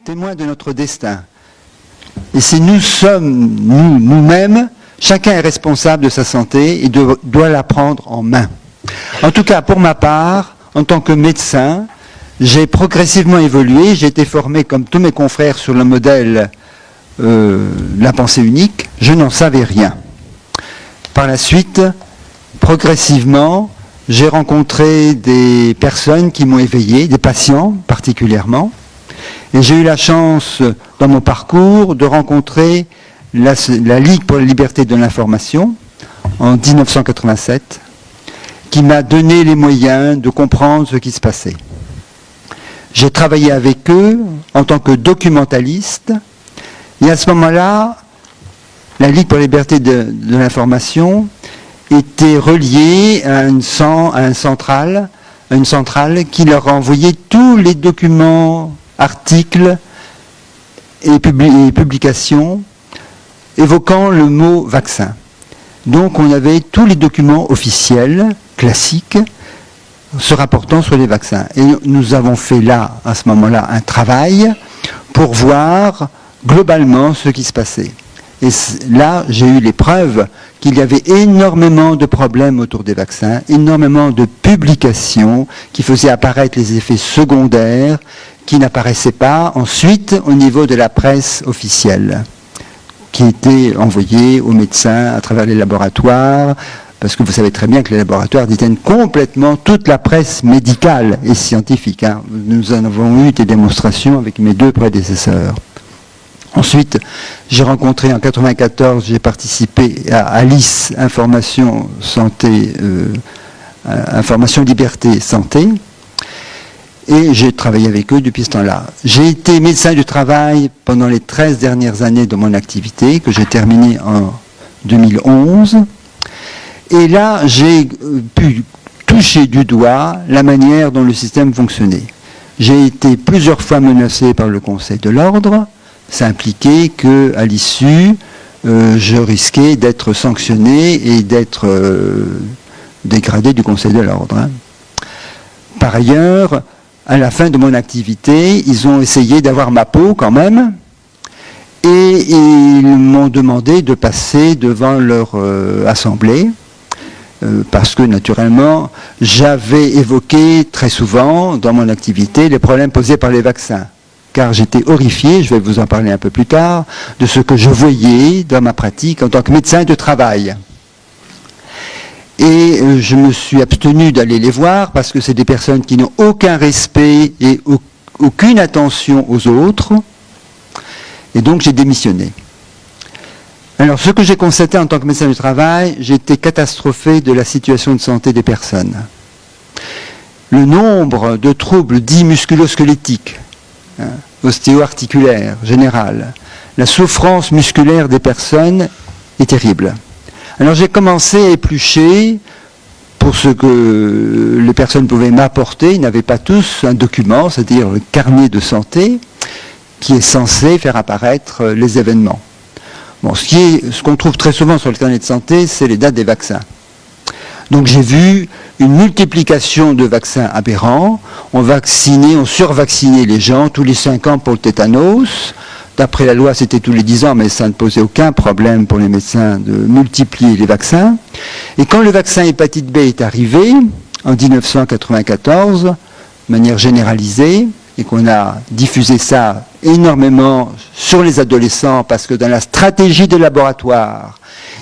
Témoins de notre destin. Et si nous sommes nous-mêmes, chacun est responsable de sa santé et doit la prendre en main. En tout cas, pour ma part, en tant que médecin, j'ai progressivement évolué. J'ai été formé, comme tous mes confrères, sur le modèle de la pensée unique. Je n'en savais rien. Par la suite, progressivement, j'ai rencontré des personnes qui m'ont éveillé, des patients particulièrement. Et j'ai eu la chance, dans mon parcours, de rencontrer la Ligue pour la liberté de l'information, en 1987, qui m'a donné les moyens de comprendre ce qui se passait. J'ai travaillé avec eux en tant que documentaliste, et à ce moment-là, la Ligue pour la liberté de l'information était reliée à une centrale qui leur envoyait tous les documents, articles et publications évoquant le mot vaccin. Donc on avait tous les documents officiels, classiques, se rapportant sur les vaccins. Et nous avons fait là, à ce moment-là, un travail pour voir globalement ce qui se passait. Et là, j'ai eu les preuves qu'il y avait énormément de problèmes autour des vaccins, énormément de publications qui faisaient apparaître les effets secondaires qui n'apparaissaient pas ensuite au niveau de la presse officielle, qui était envoyée aux médecins à travers les laboratoires, parce que vous savez très bien que les laboratoires détiennent complètement toute la presse médicale et scientifique. Nous en avons eu des démonstrations avec mes deux prédécesseurs. Ensuite, j'ai rencontré en 1994, j'ai participé à Alice, Information, Santé, Information, Liberté, Santé, et j'ai travaillé avec eux depuis ce temps-là. J'ai été médecin du travail pendant les 13 dernières années de mon activité, que j'ai terminée en 2011, et là, j'ai pu toucher du doigt la manière dont le système fonctionnait. J'ai été plusieurs fois menacé par le Conseil de l'Ordre. Ça impliquait qu'à l'issue, je risquais d'être sanctionné et d'être dégradé du Conseil de l'Ordre. Par ailleurs, à la fin de mon activité, ils ont essayé d'avoir ma peau quand même, et ils m'ont demandé de passer devant leur assemblée, parce que naturellement, j'avais évoqué très souvent dans mon activité les problèmes posés par les vaccins. Car j'étais horrifié, je vais vous en parler un peu plus tard, de ce que je voyais dans ma pratique en tant que médecin de travail. Et je me suis abstenu d'aller les voir parce que c'est des personnes qui n'ont aucun respect et aucune attention aux autres. Et donc j'ai démissionné. Alors ce que j'ai constaté en tant que médecin du travail, j'ai été catastrophé de la situation de santé des personnes. Le nombre de troubles dits musculo-squelettiques, ostéo-articulaire, générale. La souffrance musculaire des personnes est terrible. Alors j'ai commencé à éplucher pour ce que les personnes pouvaient m'apporter. Ils n'avaient pas tous un document, c'est-à-dire le carnet de santé, qui est censé faire apparaître les événements. Bon, ce qu'on trouve très souvent sur le carnet de santé, c'est les dates des vaccins. Donc j'ai vu une multiplication de vaccins aberrants. On survaccinait les gens tous les 5 ans pour le tétanos. D'après la loi, c'était tous les 10 ans, mais ça ne posait aucun problème pour les médecins de multiplier les vaccins. Et quand le vaccin hépatite B est arrivé, en 1994, de manière généralisée, et qu'on a diffusé ça énormément sur les adolescents, parce que dans la stratégie de laboratoire,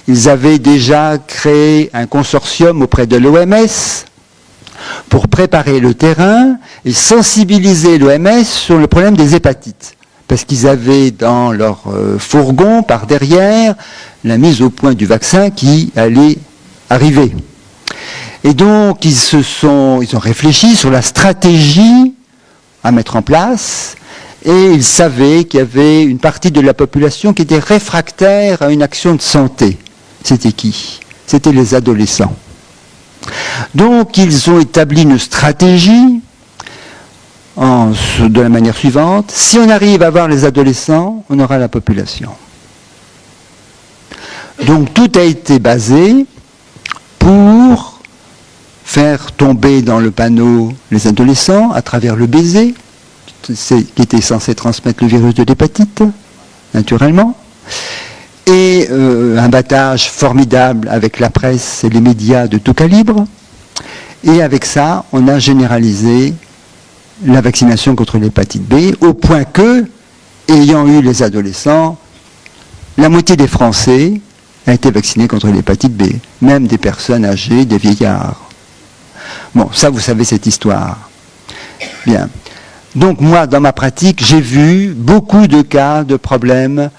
ils avaient déjà créé un consortium auprès de l'OMS pour préparer le terrain et sensibiliser l'OMS sur le problème des hépatites. Parce qu'ils avaient dans leur fourgon, par derrière, la mise au point du vaccin qui allait arriver. Et donc, ils ont réfléchi sur la stratégie à mettre en place, et ils savaient qu'il y avait une partie de la population qui était réfractaire à une action de santé. C'était qui? C'était les adolescents. Donc, ils ont établi une stratégie de la manière suivante. Si on arrive à voir les adolescents, on aura la population. Donc, tout a été basé pour faire tomber dans le panneau les adolescents à travers le baiser, qui était censé transmettre le virus de l'hépatite, naturellement, et un battage formidable avec la presse et les médias de tout calibre. Et avec ça, on a généralisé la vaccination contre l'hépatite B, au point que, ayant eu les adolescents, la moitié des Français a été vaccinée contre l'hépatite B, même des personnes âgées, des vieillards. Bon, ça, vous savez cette histoire. Bien. Donc, moi, dans ma pratique, j'ai vu beaucoup de cas de problèmes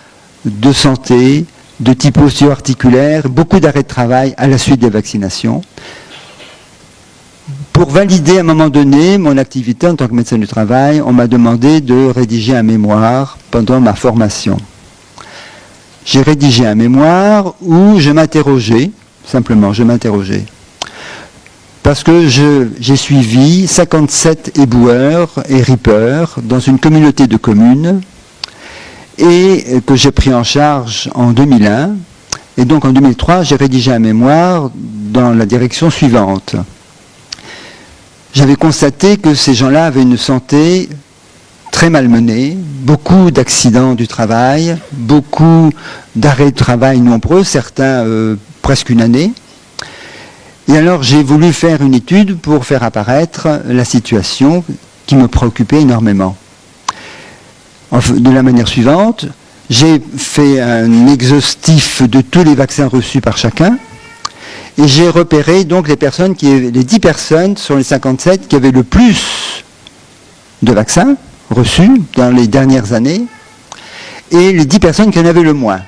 de santé, de type osseo-articulaire, beaucoup d'arrêts de travail à la suite des vaccinations. Pour valider à un moment donné mon activité en tant que médecin du travail, on m'a demandé de rédiger un mémoire pendant ma formation. J'ai rédigé un mémoire où je m'interrogeais, simplement je m'interrogeais, parce que j'ai suivi 57 éboueurs et rippers dans une communauté de communes et que j'ai pris en charge en 2001. Et donc en 2003, j'ai rédigé un mémoire dans la direction suivante. J'avais constaté que ces gens-là avaient une santé très malmenée, beaucoup d'accidents du travail, beaucoup d'arrêts de travail nombreux, certains presque une année. Et alors j'ai voulu faire une étude pour faire apparaître la situation qui me préoccupait énormément. De la manière suivante, j'ai fait un exhaustif de tous les vaccins reçus par chacun, et j'ai repéré donc les 10 personnes sur les 57 qui avaient le plus de vaccins reçus dans les dernières années, et les 10 personnes qui en avaient le moins.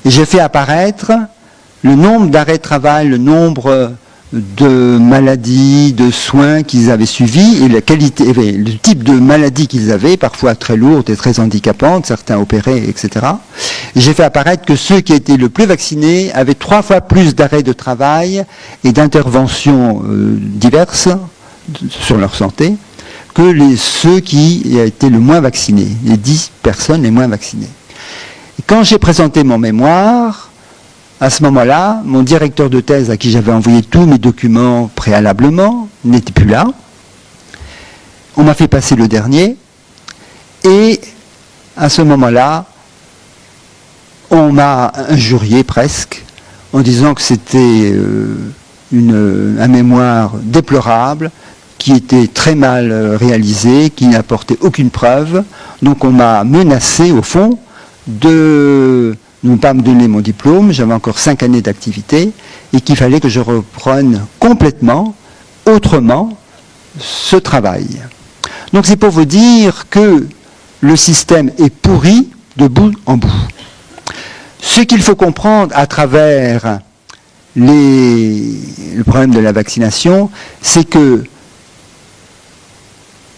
Et j'ai fait apparaître le nombre d'arrêts de travail, le nombre de maladies, de soins qu'ils avaient suivis, et la qualité, le type de maladies qu'ils avaient, parfois très lourdes et très handicapantes, certains opérés, etc. Et j'ai fait apparaître que ceux qui étaient le plus vaccinés avaient 3 fois plus d'arrêts de travail et d'interventions diverses sur leur santé que ceux qui étaient le moins vaccinés, les 10 personnes les moins vaccinées. Et quand j'ai présenté mon mémoire, à ce moment-là, mon directeur de thèse, à qui j'avais envoyé tous mes documents préalablement, n'était plus là. On m'a fait passer le dernier. Et à ce moment-là, on m'a injurié presque, en disant que c'était un mémoire déplorable, qui était très mal réalisé, qui n'apportait aucune preuve. Donc on m'a menacé, au fond, de ne pas me donner mon diplôme, j'avais encore 5 années d'activité, et qu'il fallait que je reprenne complètement, autrement, ce travail. Donc c'est pour vous dire que le système est pourri de bout en bout. Ce qu'il faut comprendre à travers le problème de la vaccination, c'est que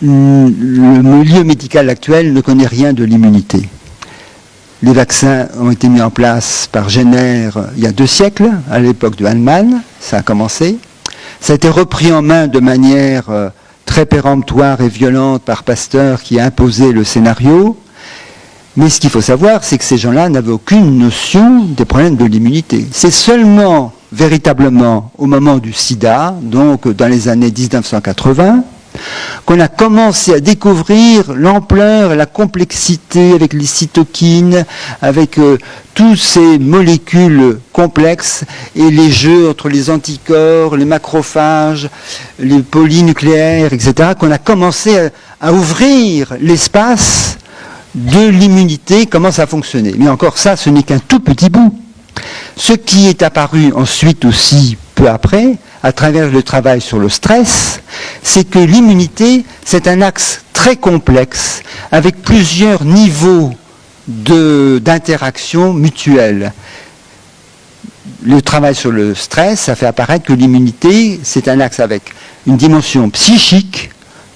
le milieu médical actuel ne connaît rien de l'immunité. Les vaccins ont été mis en place par Jenner il y a 2 siècles, à l'époque de Hahnemann, ça a commencé. Ça a été repris en main de manière très péremptoire et violente par Pasteur qui a imposé le scénario. Mais ce qu'il faut savoir, c'est que ces gens-là n'avaient aucune notion des problèmes de l'immunité. C'est seulement, véritablement, au moment du sida, donc dans les années 1980, qu'on a commencé à découvrir l'ampleur et la complexité avec les cytokines, avec toutes ces molécules complexes et les jeux entre les anticorps, les macrophages, les polynucléaires, etc., qu'on a commencé à ouvrir l'espace de l'immunité, comment ça fonctionnait. Mais encore ça, ce n'est qu'un tout petit bout. Ce qui est apparu ensuite aussi, peu après, à travers le travail sur le stress, c'est que l'immunité, c'est un axe très complexe, avec plusieurs niveaux d'interaction mutuelle. Le travail sur le stress, ça fait apparaître que l'immunité, c'est un axe avec une dimension psychique,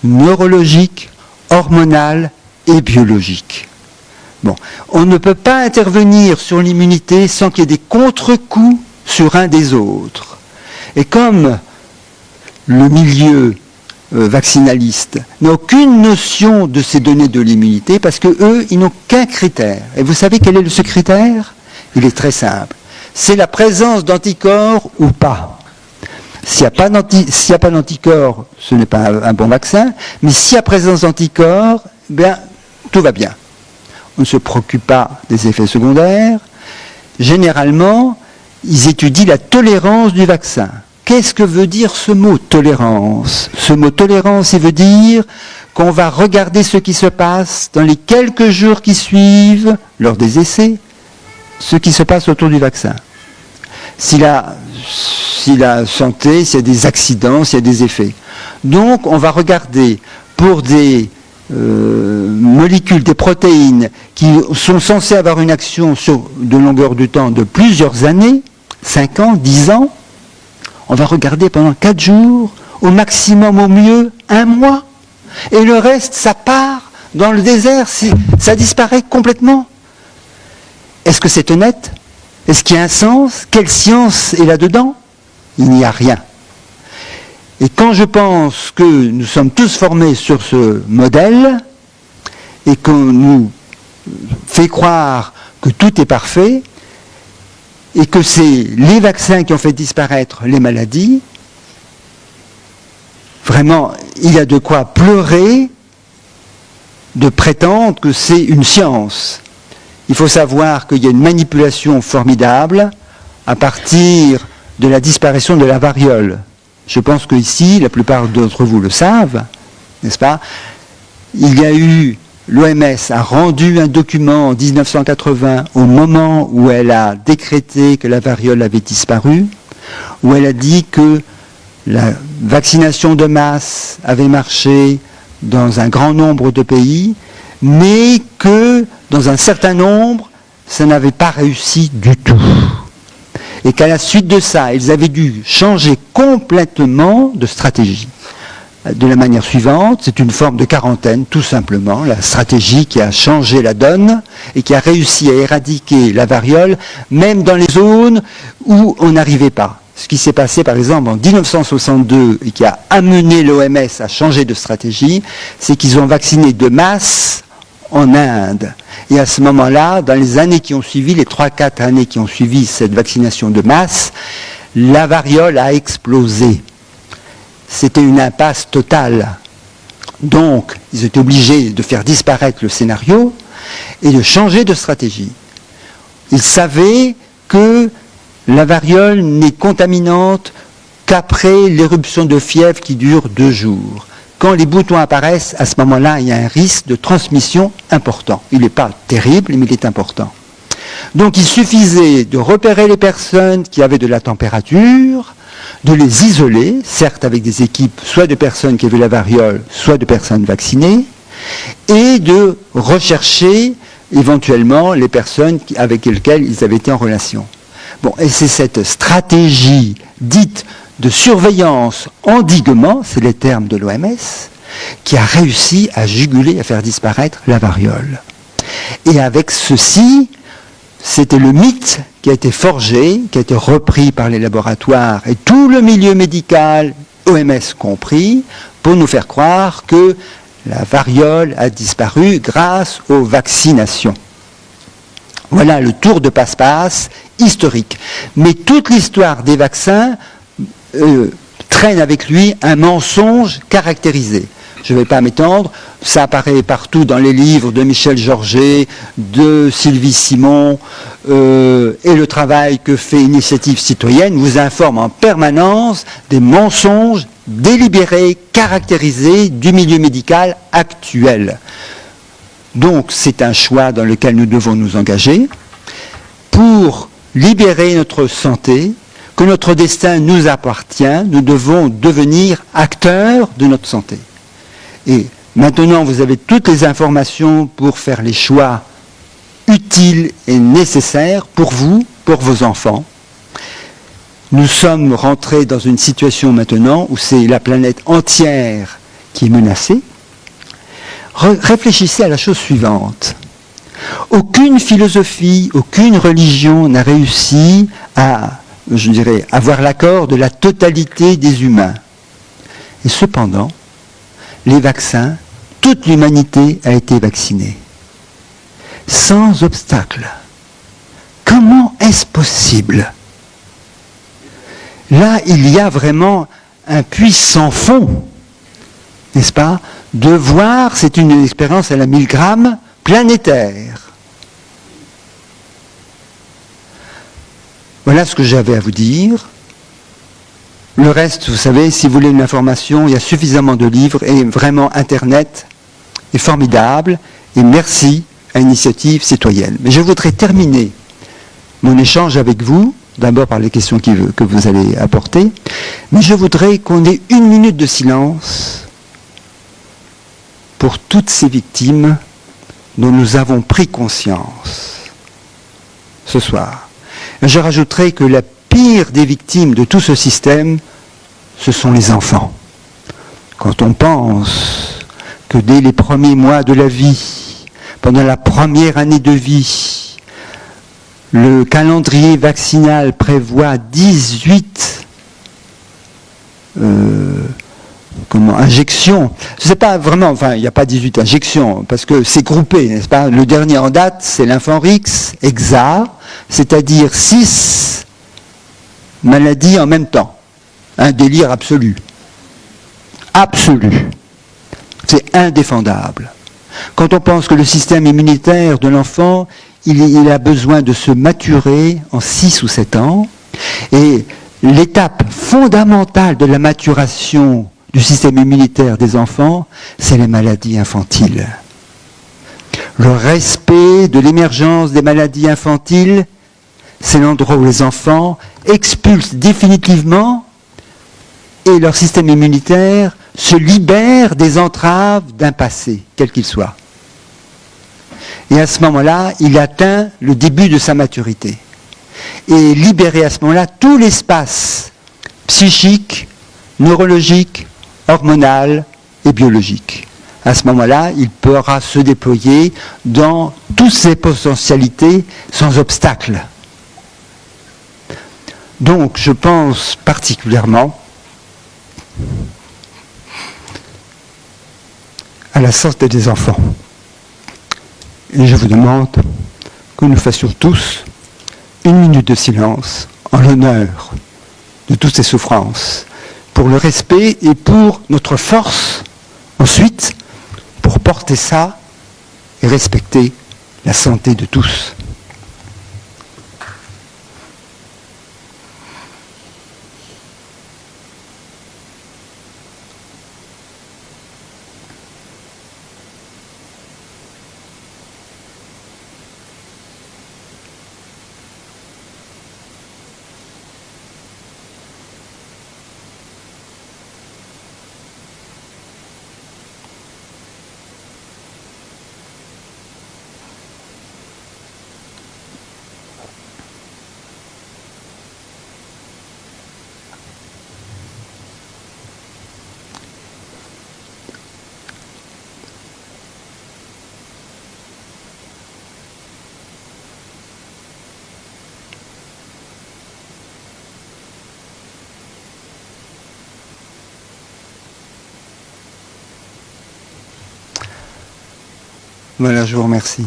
neurologique, hormonale et biologique. Bon, on ne peut pas intervenir sur l'immunité sans qu'il y ait des contre-coups sur un des autres. Et comme le milieu vaccinaliste n'a aucune notion de ces données de l'immunité, parce qu'eux, ils n'ont qu'un critère. Et vous savez quel est ce critère? Il est très simple. C'est la présence d'anticorps ou pas. S'il n'y a pas d'anticorps, ce n'est pas un bon vaccin, mais s'il y a présence d'anticorps, bien, tout va bien. On ne se préoccupe pas des effets secondaires. Généralement, ils étudient la tolérance du vaccin. Qu'est-ce que veut dire ce mot tolérance? Ce mot tolérance, il veut dire qu'on va regarder ce qui se passe dans les quelques jours qui suivent, lors des essais, ce qui se passe autour du vaccin. Si la santé, s'il y a des accidents, s'il y a des effets. Donc, on va regarder pour des molécules, des protéines qui sont censées avoir une action sur de longueur de temps de plusieurs années, 5 ans, 10 ans, on va regarder pendant 4 jours, au maximum, au mieux, 1 mois. Et le reste, ça part dans le désert, ça disparaît complètement. Est-ce que c'est honnête? Est-ce qu'il y a un sens? Quelle science est là-dedans? Il n'y a rien. Et quand je pense que nous sommes tous formés sur ce modèle, et qu'on nous fait croire que tout est parfait, et que c'est les vaccins qui ont fait disparaître les maladies, vraiment, il y a de quoi pleurer de prétendre que c'est une science. Il faut savoir qu'il y a une manipulation formidable à partir de la disparition de la variole. Je pense qu'ici, la plupart d'entre vous le savent, n'est-ce pas? Il y a eu, l'OMS a rendu un document en 1980, au moment où elle a décrété que la variole avait disparu, où elle a dit que la vaccination de masse avait marché dans un grand nombre de pays, mais que dans un certain nombre, ça n'avait pas réussi du tout. Et qu'à la suite de ça, ils avaient dû changer complètement de stratégie. De la manière suivante, c'est une forme de quarantaine, tout simplement, la stratégie qui a changé la donne et qui a réussi à éradiquer la variole, même dans les zones où on n'arrivait pas. Ce qui s'est passé, par exemple, en 1962 et qui a amené l'OMS à changer de stratégie, c'est qu'ils ont vacciné de masse en Inde. Et à ce moment-là, dans les années qui ont suivi, les 3-4 années qui ont suivi cette vaccination de masse, la variole a explosé. C'était une impasse totale. Donc, ils étaient obligés de faire disparaître le scénario et de changer de stratégie. Ils savaient que la variole n'est contaminante qu'après l'éruption de fièvre qui dure 2 jours. Quand les boutons apparaissent, à ce moment-là, il y a un risque de transmission important. Il n'est pas terrible, mais il est important. Donc il suffisait de repérer les personnes qui avaient de la température, de les isoler, certes avec des équipes soit de personnes qui avaient la variole, soit de personnes vaccinées, et de rechercher éventuellement les personnes avec lesquelles ils avaient été en relation. Bon, et c'est cette stratégie dite de surveillance, endiguement, c'est les termes de l'OMS, qui a réussi à juguler, à faire disparaître la variole. Et avec ceci, c'était le mythe qui a été forgé, qui a été repris par les laboratoires et tout le milieu médical, OMS compris, pour nous faire croire que la variole a disparu grâce aux vaccinations. Voilà le tour de passe-passe historique. Mais toute l'histoire des vaccins traîne avec lui un mensonge caractérisé. Je ne vais pas m'étendre, ça apparaît partout dans les livres de Michel Georget, de Sylvie Simon, et le travail que fait Initiative Citoyenne vous informe en permanence des mensonges délibérés, caractérisés du milieu médical actuel. Donc c'est un choix dans lequel nous devons nous engager pour libérer notre santé, que notre destin nous appartient, nous devons devenir acteurs de notre santé. Et maintenant, vous avez toutes les informations pour faire les choix utiles et nécessaires pour vous, pour vos enfants. Nous sommes rentrés dans une situation maintenant où c'est la planète entière qui est menacée. Réfléchissez à la chose suivante. Aucune philosophie, aucune religion n'a réussi à, je dirais, avoir l'accord de la totalité des humains. Et cependant, les vaccins, toute l'humanité a été vaccinée. Sans obstacle. Comment est-ce possible? là, il y a vraiment un puits sans fond, n'est-ce pas? De voir, c'est une expérience à la 1000 grammes planétaire. Voilà ce que j'avais à vous dire. Le reste, vous savez, si vous voulez une information, il y a suffisamment de livres et vraiment Internet est formidable. Et merci à Initiative Citoyenne. Mais je voudrais terminer mon échange avec vous, d'abord par les questions que vous allez apporter, mais je voudrais qu'on ait 1 minute de silence pour toutes ces victimes dont nous avons pris conscience ce soir. Je rajouterai que la pire des victimes de tout ce système, ce sont les enfants. Quand on pense que dès les premiers mois de la vie, pendant la première année de vie, le calendrier vaccinal prévoit 18 injections. Je sais pas vraiment, enfin, il n'y a pas 18 injections, parce que c'est groupé, n'est-ce pas? Le dernier en date, c'est l'Infanrix Hexa, c'est-à-dire 6 maladies en même temps. Un délire absolu. Absolu. C'est indéfendable. Quand on pense que le système immunitaire de l'enfant, il a besoin de se maturer en 6 ou 7 ans, et l'étape fondamentale de la maturation du système immunitaire des enfants, c'est les maladies infantiles. Le respect de l'émergence des maladies infantiles, c'est l'endroit où les enfants expulsent définitivement et leur système immunitaire se libère des entraves d'un passé, quel qu'il soit. Et à ce moment-là, il atteint le début de sa maturité. Et libérer à ce moment-là tout l'espace psychique, neurologique, hormonal et biologique. À ce moment-là, il pourra se déployer dans toutes ses potentialités sans obstacle. Donc, je pense particulièrement à la santé des enfants. Et je vous demande que nous fassions tous 1 minute de silence en l'honneur de toutes ces souffrances, pour le respect et pour notre force, ensuite, pour porter ça et respecter la santé de tous. Voilà, je vous remercie.